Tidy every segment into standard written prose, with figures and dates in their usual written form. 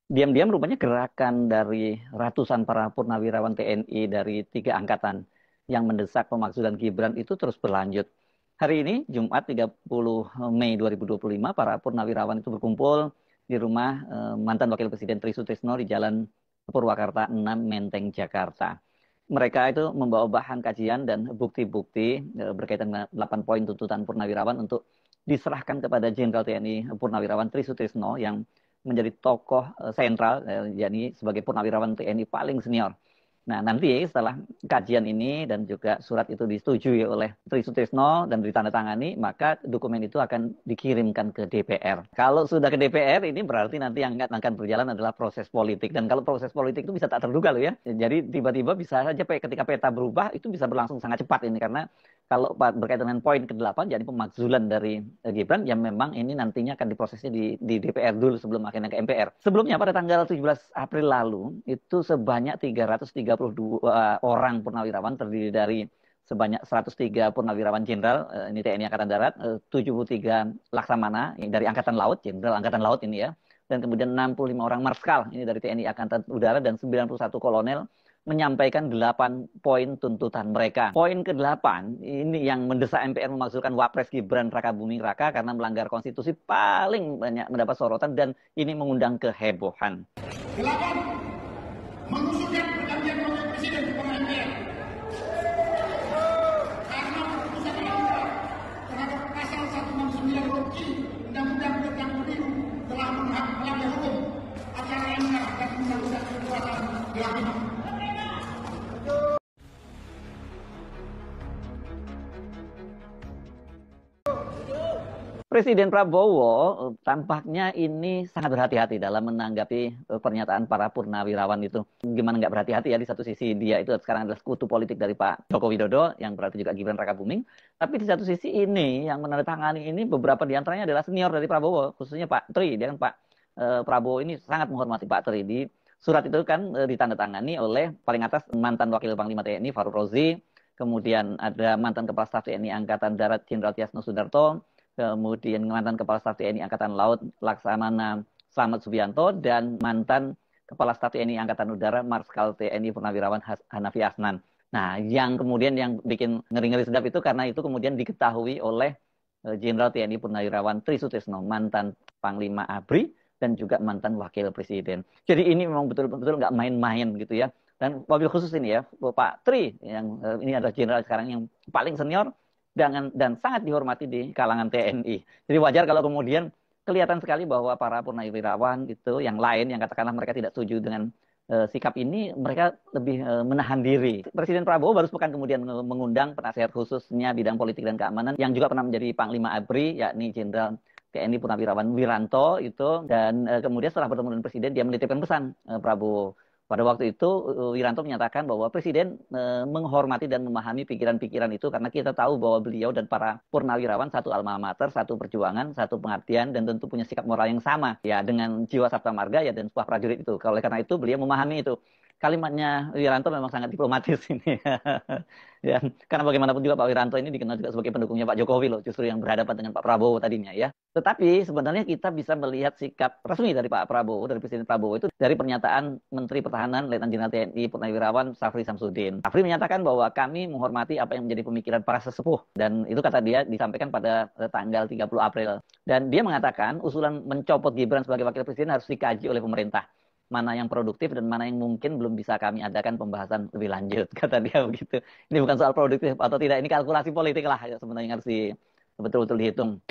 Diam-diam rupanya gerakan dari ratusan para purnawirawan TNI dari 3 angkatan yang mendesak pemakzulan Gibran itu terus berlanjut. Hari ini, Jumat 30 Mei 2025, para purnawirawan itu berkumpul di rumah mantan Wakil Presiden Tri Sutrisno di Jalan Purwakarta 6, Menteng, Jakarta. Mereka itu membawa bahan kajian dan bukti-bukti berkaitan dengan 8 poin tuntutan purnawirawan untuk diserahkan kepada Jenderal TNI Purnawirawan Tri Sutrisno yang menjadi tokoh sentral, yakni sebagai purnawirawan TNI paling senior. Nah, nanti setelah kajian ini dan juga surat itu disetujui oleh Tri Sutrisno dan ditandatangani, maka dokumen itu akan dikirimkan ke DPR. Kalau sudah ke DPR, ini berarti nanti yang akan berjalan adalah proses politik. Dan kalau proses politik itu bisa tak terduga loh ya. Jadi tiba-tiba bisa saja ketika peta berubah, itu bisa berlangsung sangat cepat ini. Karena kalau berkaitan dengan poin ke-8, jadi pemakzulan dari Gibran, yang memang ini nantinya akan diprosesnya di DPR dulu sebelum akhirnya ke MPR. Sebelumnya pada tanggal 17 April lalu, itu sebanyak 332 orang purnawirawan terdiri dari sebanyak 103 purnawirawan jenderal, ini TNI Angkatan Darat, 73 laksamana dari Angkatan Laut, jenderal Angkatan Laut ini ya, dan kemudian 65 orang marskal, ini dari TNI Angkatan Udara, dan 91 kolonel, menyampaikan 8 poin tuntutan mereka. Poin ke-8 ini yang mendesak MPR memakzulkan Wapres Gibran Rakabuming Raka karena melanggar konstitusi paling banyak mendapat sorotan dan ini mengundang kehebohan. 8. Mengusulkan pergantian wakil presiden kepada MPR karena keputusan MK terhadap pasal 169 huruf I Undang-Undang tentang Pemilu telah melanggar hukum acara MK dan undang-undang kekuasaan kehakiman. Presiden Prabowo tampaknya ini sangat berhati-hati dalam menanggapi pernyataan para purnawirawan itu. Gimana nggak berhati-hati ya, di satu sisi dia itu sekarang adalah sekutu politik dari Pak Joko Widodo, yang berarti juga Gibran Rakabuming. Tapi di satu sisi ini yang menandatangani ini beberapa diantaranya adalah senior dari Prabowo, khususnya Pak Tri. Dia kan Pak Prabowo ini sangat menghormati Pak Tri. Di surat itu kan ditandatangani oleh paling atas mantan Wakil Panglima TNI Faruk Rozi, kemudian ada mantan Kepala Staf TNI Angkatan Darat Jenderal Tiasno Sudarto, kemudian mantan Kepala Staf TNI Angkatan Laut Laksamana Slamet Subianto, dan mantan Kepala Staf TNI Angkatan Udara Marskal TNI Purnawirawan Hanafi Asnan. Nah, yang kemudian yang bikin ngeri-ngeri sedap itu karena itu kemudian diketahui oleh Jenderal TNI Purnawirawan Tri Sutrisno, mantan Panglima ABRI dan juga mantan Wakil Presiden. Jadi ini memang betul-betul nggak main-main gitu ya. Dan wabil khusus ini ya, Pak Tri, yang ini adalah jenderal sekarang yang paling senior, dan sangat dihormati di kalangan TNI. Jadi wajar kalau kemudian kelihatan sekali bahwa para purnawirawan itu yang lain yang katakanlah mereka tidak setuju dengan sikap ini, mereka lebih menahan diri. Presiden Prabowo baru sepekan kemudian mengundang penasihat khususnya bidang politik dan keamanan yang juga pernah menjadi Panglima ABRI, yakni Jenderal TNI Purnawirawan Wiranto itu, dan kemudian setelah bertemu dengan Presiden dia menitipkan pesan Prabowo. Pada waktu itu Wiranto menyatakan bahwa Presiden menghormati dan memahami pikiran-pikiran itu karena kita tahu bahwa beliau dan para purnawirawan satu alma mater, satu perjuangan, satu pengabdian, dan tentu punya sikap moral yang sama ya dengan jiwa Sabta Marga ya dan sebuah prajurit itu. Oleh karena itu beliau memahami itu. Kalimatnya Wiranto memang sangat diplomatis ini. Ya, karena bagaimanapun juga Pak Wiranto ini dikenal juga sebagai pendukungnya Pak Jokowi loh, justru yang berhadapan dengan Pak Prabowo tadinya ya. Tetapi sebenarnya kita bisa melihat sikap resmi dari Pak Prabowo, dari Presiden Prabowo itu dari pernyataan Menteri Pertahanan Letnan Jenderal TNI Purnawirawan Syafri Samsudin. Syafri menyatakan bahwa kami menghormati apa yang menjadi pemikiran para sesepuh, dan itu kata dia disampaikan pada tanggal 30 April. Dan dia mengatakan usulan mencopot Gibran sebagai Wakil Presiden harus dikaji oleh pemerintah. Mana yang produktif dan mana yang mungkin belum bisa kami adakan pembahasan lebih lanjut, kata dia begitu. Ini bukan soal produktif atau tidak, ini kalkulasi politik lah ya, sebenarnya harus betul-betul dihitung.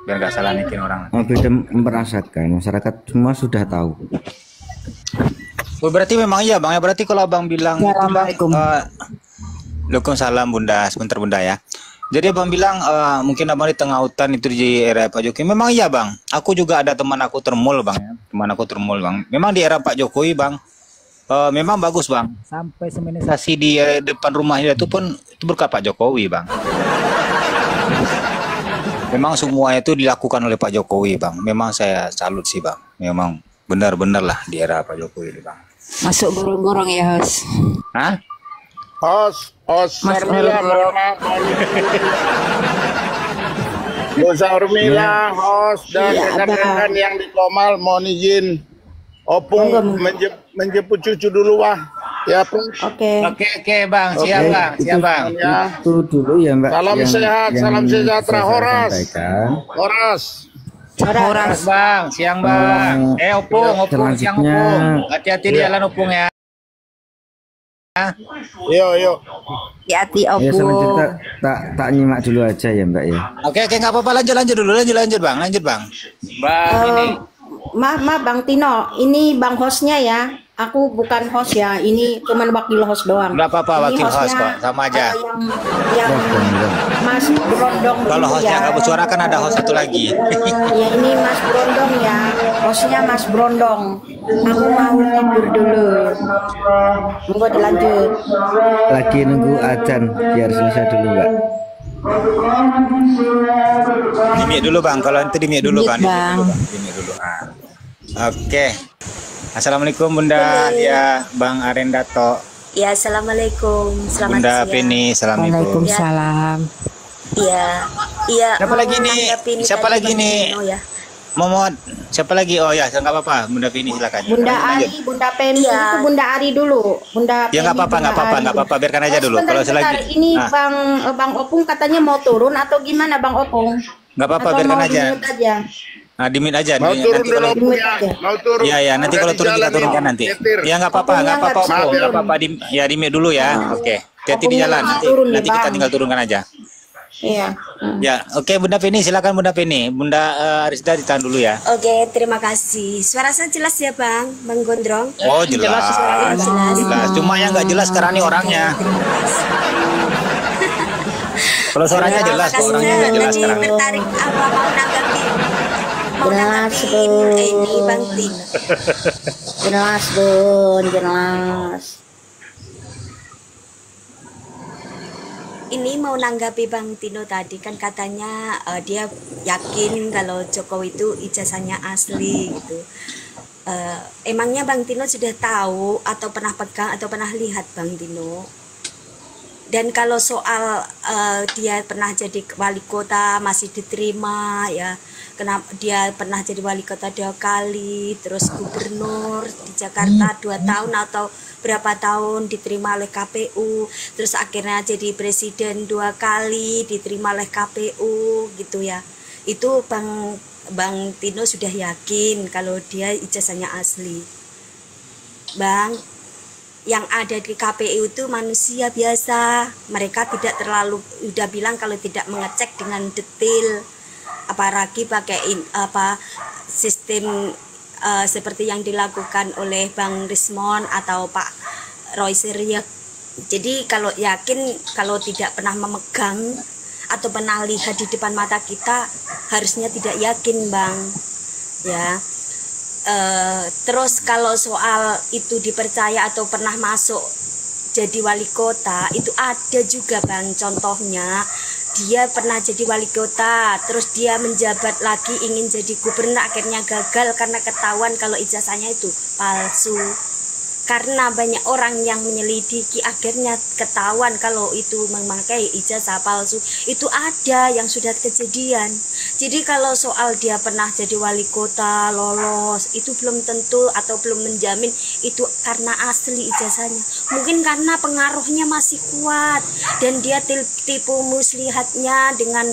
Biar gak salah nikin orang. Beda merasakan, masyarakat semua sudah tahu. Oh, berarti memang iya bang ya, berarti kalau abang bilang Assalamualaikum. Waalaikumsalam bunda, sebentar bunda ya. Jadi abang bilang mungkin abang di tengah hutan itu di era Pak Jokowi. Memang iya bang, aku juga ada teman aku termul bang ya. Teman aku termul bang. Memang di era Pak Jokowi bang, memang bagus bang. Sampai seminisasi di depan rumahnya itu pun itu berkat Pak Jokowi bang. Memang semuanya itu dilakukan oleh Pak Jokowi bang. Memang saya salut sih bang. Memang Benar-benar lah di era Pak Jokowi ini bang. Masuk gorong-gorong ya, Hos. Hah? Host Mas Sarmila, Bu Sarmila, host dan Iya, rekan-rekan yang di Komal mohon izin Opung menjemput cucu dulu wah. Ya, Pung. Oke. Oke bang, siap bang, siap bang. Ya. Itu dulu ya Mbak. Salam sehat, salam sejahtera, saya Horas. sampaikan. Horas. Horas bang, siang bang. Opung, siang Selanjutnya, Opung. Hati-hati di jalan Opung ya. Yuk. Hati-hati, ya Opung. selanjutnya tak nyimak dulu aja ya Mbak ya. Oke, nggak apa-apa, lanjut dulu, lanjut bang. Bang ini. Maaf Bang Tino, ini Bang hostnya ya. Aku bukan host ya, ini cuman wakil host doang. Nggak apa-apa, Ini wakil host hostnya, kok, sama aja. yang Mas Brondong Kalau dulu hostnya ya. nggak bersuara kan ada host satu lagi. Ya ini Mas Brondong ya, hostnya Mas Brondong. Aku mau tidur dulu. Monggo dilanjut. Lagi nunggu azan biar selesai dulu Mbak. Dimik dulu bang, kalau nanti dimik dulu bang. Bang. Dimik dulu. Oke. Assalamualaikum Bunda, ya Bang Arendato, Ya, assalamualaikum. Selamat Bunda siang. Penny, assalamualaikum. Waalaikumsalam. Iya, iya. Siapa mau lagi nih? nanggapin Siapa tadi lagi Bang nih? Tino ya. Momot, siapa lagi? Oh ya, nggak apa-apa, Bunda Penny silakan. Bunda Lanjut. Ari, Bunda Penny Iya. itu Bunda Ari dulu. Bunda Ya nggak apa-apa, nggak apa-apa, biarkan aja dulu. Sebentar, Kalau selagi, ini ah, Bang Opung katanya mau turun atau gimana Bang Opung? nggak apa-apa, Atau biarkan mau aja. di-mute aja? Nah, dimit aja. Mau Nanti turun dulu kalau, Opung ya. Mau turun. ya, nanti kalau Udah turun kita di jalan turunkan nih, nanti. nyetir. Ya nggak apa-apa, Opungnya nggak apa-apa, nggak Opung. turun. Nggak apa-apa, ya dimit dulu ya. Oke, hati-hati di Opungnya jalan. nggak Nanti, turun nih, nanti kita Bang. tinggal turunkan aja. Iya. Ya, oke Bunda Penny, silakan Bunda Penny. Bunda Arisda ditahan dulu ya. Oke, terima kasih. Suara saya jelas ya, Bang Gondrong? Oh jelas, Jelas. jelas. Cuma yang nggak jelas sekarang nih orangnya. Kalau suaranya jelas, kok orangnya nggak jelas Tadi sekarang. tertarik apa mau Jelas, nanggapin Bun. ini Bang Tino. Jelas Bun, jelas. Ini mau nanggapi Bang Tino tadi kan katanya dia yakin kalau Jokowi itu ijazahnya asli gitu. Emangnya Bang Tino sudah tahu atau pernah pegang atau pernah lihat Bang Tino? Dan kalau soal dia pernah jadi wali kota masih diterima ya, kenapa dia pernah jadi wali kota 2 kali, terus gubernur di Jakarta 2 tahun atau berapa tahun diterima oleh KPU, terus akhirnya jadi presiden 2 kali diterima oleh KPU gitu ya. Itu Bang Tino sudah yakin kalau dia ijazahnya asli. Bang, yang ada di KPU itu manusia biasa, mereka tidak terlalu, udah bilang kalau tidak mengecek dengan detail, apalagi pakai sistem seperti yang dilakukan oleh Bang Rismon atau Pak Roy Suryo. Jadi kalau yakin, kalau tidak pernah memegang atau pernah lihat di depan mata kita, harusnya tidak yakin Bang ya. Terus kalau soal itu dipercaya atau pernah masuk jadi wali kota, itu ada juga Bang, contohnya dia pernah jadi wali kota, terus dia menjabat lagi ingin jadi gubernur, akhirnya gagal karena ketahuan kalau ijazahnya itu palsu. Karena banyak orang yang menyelidiki, akhirnya ketahuan kalau itu memakai ijazah palsu. Itu ada yang sudah kejadian. Jadi kalau soal dia pernah jadi wali kota, lolos, itu belum tentu atau belum menjamin itu karena asli ijazahnya. Mungkin karena pengaruhnya masih kuat dan dia tipu muslihatnya dengan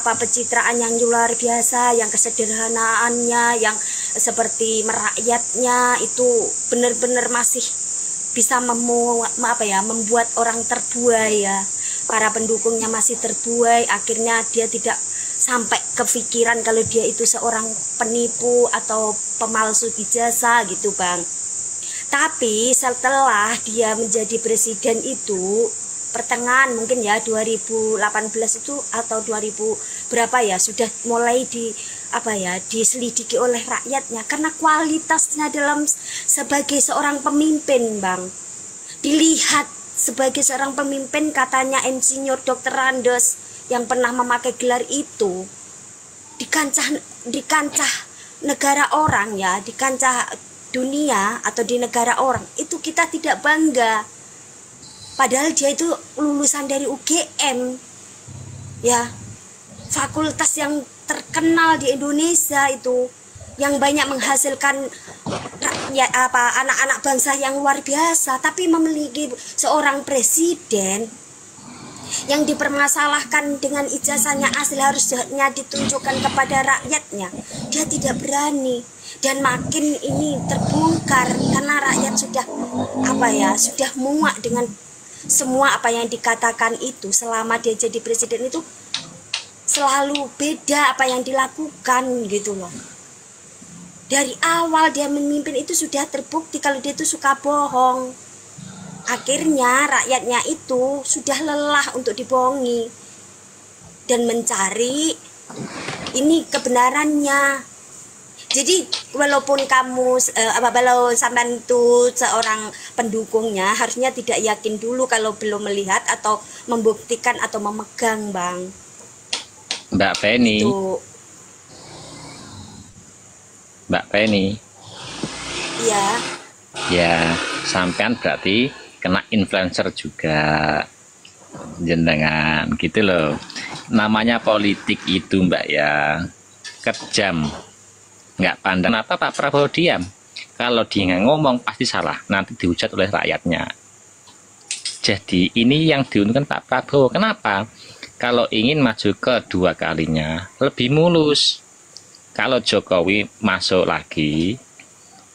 pencitraan yang luar biasa, yang kesederhanaannya, yang seperti merakyatnya, itu benar-benar masih bisa membuat orang terbuai ya. Para pendukungnya masih terbuai, akhirnya dia tidak sampai kepikiran kalau dia itu seorang penipu atau pemalsu ijazah gitu Bang. Tapi setelah dia menjadi presiden itu, pertengahan mungkin ya 2018 itu atau 2000 berapa ya, sudah mulai diselidiki oleh rakyatnya karena kualitasnya dalam sebagai seorang pemimpin Bang. Dilihat sebagai seorang pemimpin, katanya Insinyur Dr. Andes yang pernah memakai gelar itu di kancah negara orang ya, di kancah dunia atau di negara orang itu kita tidak bangga. Padahal dia itu lulusan dari UGM, ya, fakultas yang terkenal di Indonesia itu, yang banyak menghasilkan anak-anak bangsa yang luar biasa, tapi memiliki seorang presiden yang dipermasalahkan dengan ijazahnya asli harusnya ditunjukkan kepada rakyatnya. Dia tidak berani, dan makin ini terbongkar karena rakyat sudah sudah muak dengan semua apa yang dikatakan itu. Selama dia jadi presiden itu selalu beda apa yang dilakukan gitu loh. Dari awal dia memimpin itu sudah terbukti kalau dia itu suka bohong. Akhirnya rakyatnya itu sudah lelah untuk dibohongi dan mencari ini kebenarannya. Jadi walaupun kamu kalau sampean itu seorang pendukungnya, harusnya tidak yakin dulu kalau belum melihat atau membuktikan atau memegang, Bang. Mbak Penny. Itu. Mbak Penny. Iya. Ya, sampean berarti kena influencer juga, jenengan gitu loh. Namanya politik itu Mbak ya, kejam, nggak pandang apa Pak Prabowo diam. Kalau dia ngomong pasti salah, nanti dihujat oleh rakyatnya. Jadi ini yang diuntungkan Pak Prabowo. Kenapa? Kalau ingin maju kedua kalinya lebih mulus. Kalau Jokowi masuk lagi,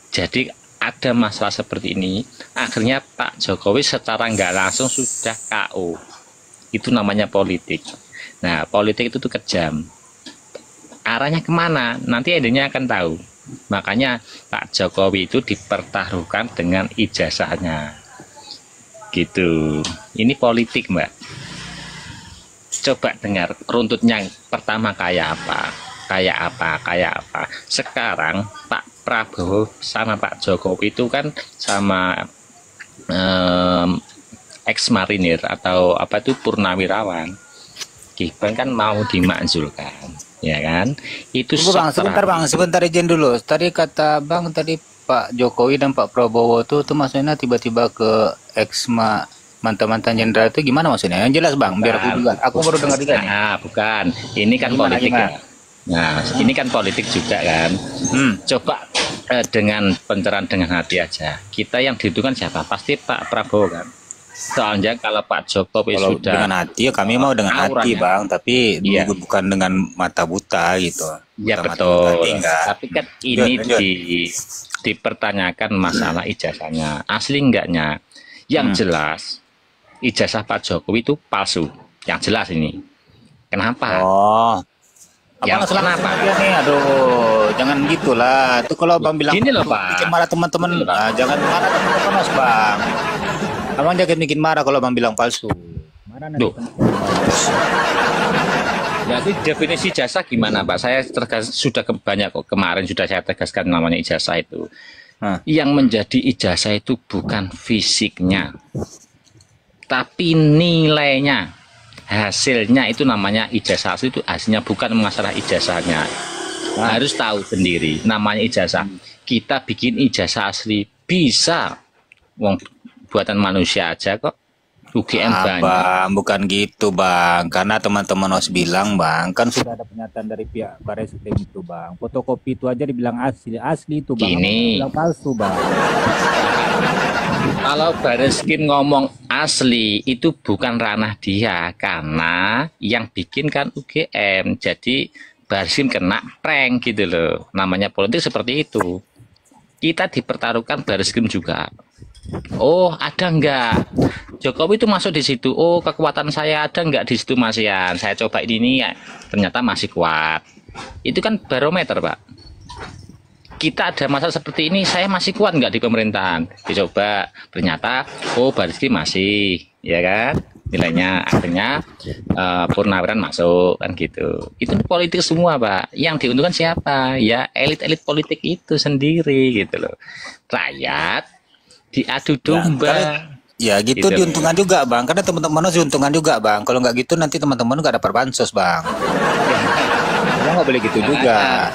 jadi ada masalah seperti ini, akhirnya Pak Jokowi secara nggak langsung sudah KO. Itu namanya politik. Nah, politik itu tuh kejam. Arahnya kemana? Nanti endingnya akan tahu. Makanya Pak Jokowi itu dipertaruhkan dengan ijazahnya. Gitu. Ini politik, Mbak. Coba dengar runtutnya pertama kayak apa. Kayak apa. Sekarang Pak Prabowo sama Pak Jokowi itu kan sama ex-marinir atau apa itu purnawirawan. Gibran kan mau dimakzulkan, ya kan? Itu sebentar izin dulu. Tadi kata Bang tadi Pak Jokowi dan Pak Prabowo tuh maksudnya tiba-tiba ke mantan-mantan jenderal itu gimana maksudnya? Yang jelas Bang, biar aku juga. Aku baru dengar juga nih. Bukan. Ini kan gimana, politik gimana? Ya. Nah, ini kan politik juga kan. Coba dengan pencerahan dengan hati aja. Kita yang diuntungkan siapa? Pasti Pak Prabowo kan. Soalnya kalau Pak Jokowi kalau sudah dengan hati, ya kami mau dengan hati Bang, tapi iya, bukan dengan mata buta gitu. Ya betul. Tapi kan ini dipertanyakan masalah ijazahnya, asli enggaknya. Yang jelas ijazah Pak Jokowi itu palsu. Yang jelas ini. Kenapa? Yang kenapa? Nih, aduh, jangan gitulah. Tuh kalau Bang bilang gini loh Pak, bikin marah teman-teman, jangan marah teman-teman Mas Bang. Abang jangan bikin marah kalau Bang bilang palsu. Marah nanti. Jadi definisi ijazah gimana Pak? Saya sudah banyak kok kemarin sudah saya tegaskan namanya ijazah itu. Yang menjadi ijazah itu bukan fisiknya, tapi nilainya. Hasilnya itu namanya ijazah asli, itu hasilnya bukan masalah ijazahnya. Harus tahu sendiri namanya ijazah. Kita bikin ijazah asli bisa, wong buatan manusia aja kok. UGM banyak. Bang, bukan gitu Bang, karena teman-teman harus bilang Bang, kan sudah ada pernyataan dari pihak Barreskrim itu Bang, fotokopi itu aja dibilang asli itu Bang, bilang palsu Bang. Kalau Barreskrim ngomong asli itu bukan ranah dia, karena yang bikin kan UGM, jadi Barreskrim kena prank gitu loh. Namanya politik seperti itu. Kita dipertaruhkan Barreskrim juga. Oh, ada enggak Jokowi itu masuk di situ? Oh, kekuatan saya ada enggak di situ Mas Yan? Saya coba ini ya, ternyata masih kuat. Itu kan barometer Pak. Kita ada masalah seperti ini, saya masih kuat enggak di pemerintahan? Dicoba, ternyata oh Barreskrim masih, ya kan? Nilainya akhirnya Purnawirawan masuk kan gitu. Itu politik semua Pak. Yang diuntungkan siapa? Ya elit-elit politik itu sendiri gitu loh. Rakyat diadu domba. Ya gitu diuntungkan juga Bang, karena teman-teman harus diuntungkan juga Bang. Kalau nggak gitu nanti teman-teman nggak dapat bansos Bang. Ya nggak boleh gitu juga.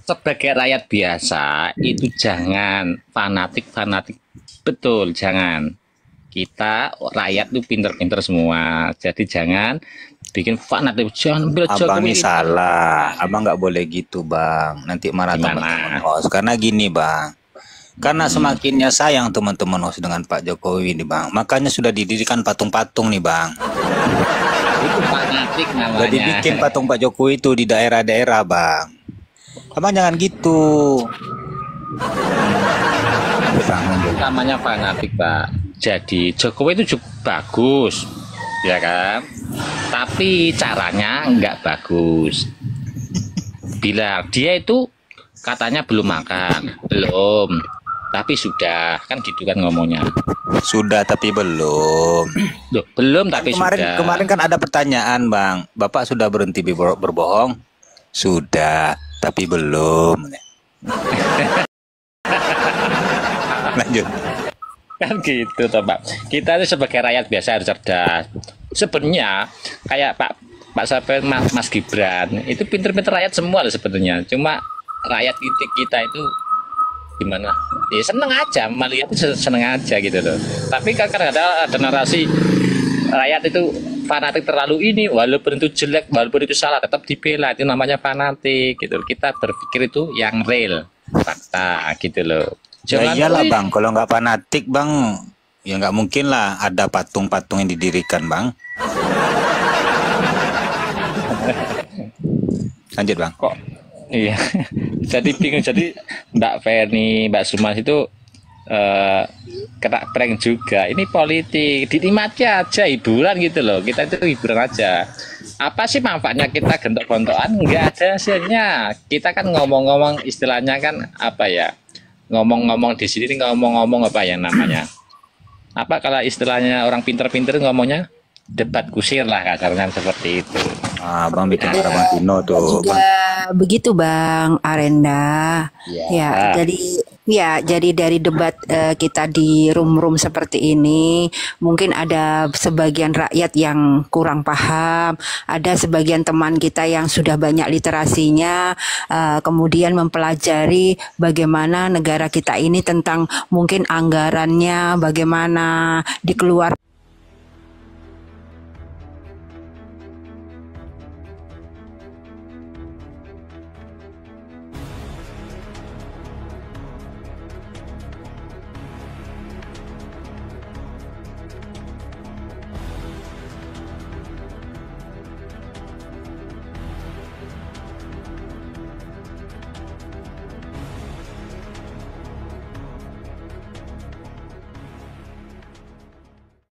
sebagai rakyat biasa itu jangan fanatik, betul, jangan. Kita rakyat itu pinter-pinter semua, jadi jangan bikin fanatik, jangan ambil Abang Jokowi. ini salah, abang nggak boleh gitu bang. Nanti marah Gimana? teman-teman host. Karena gini bang, karena semakinnya sayang teman-teman host dengan Pak Jokowi nih bang, makanya sudah didirikan patung-patung nih bang. Itu fanatik namanya. Udah dibikin patung Pak Jokowi itu di daerah-daerah bang. Abang jangan gitu. Itu namanya fanatik, Pak. Jadi Jokowi itu juga bagus, ya kan? Tapi caranya nggak bagus. Bila dia itu katanya belum makan, belum. Tapi sudah, kan gitu kan ngomongnya. Sudah tapi belum. Loh, belum tapi sudah. Kemarin kan ada pertanyaan bang, Bapak sudah berhenti berbohong? Sudah tapi belum. Lanjut. Kan gitu toh Pak. Kita itu sebagai rakyat biasa harus cerdas. Sebenarnya kayak Pak siapa Mas Gibran itu pinter-pinter rakyat semua loh sebenarnya. Cuma rakyat kita itu gimana? Ya seneng aja, melihat itu seneng aja gitu loh. Tapi kan ada narasi rakyat itu fanatik terlalu ini, walaupun itu jelek, walaupun itu salah, tetap dibela. Itu namanya fanatik gitu. Kita berpikir itu yang real, fakta gitu loh. Ya iyalah bang, kalau nggak fanatik bang, ya nggak mungkin lah ada patung-patung yang didirikan bang. Lanjut bang. Kok iya. Jadi bingung. Jadi Mbak Feni, Mbak Sumas itu kena prank juga. Ini politik, dinikmati aja, hiburan gitu loh. Kita itu hiburan aja. Apa sih manfaatnya kita gentok-gontokan? Nggak ada hasilnya. Kita kan ngomong-ngomong istilahnya kan apa ya? Ngomong-ngomong di sini ngomong-ngomong apa ya namanya? Apa kalau istilahnya orang pinter-pinter ngomongnya debat kusir lah kasarnya seperti itu. Ah, bang bikin Bang Tino tuh. Juga begitu Bang Arenda. Ya, jadi dari debat kita di room-room seperti ini, mungkin ada sebagian rakyat yang kurang paham, ada sebagian teman kita yang sudah banyak literasinya, kemudian mempelajari bagaimana negara kita ini tentang mungkin anggarannya, bagaimana dikeluarkan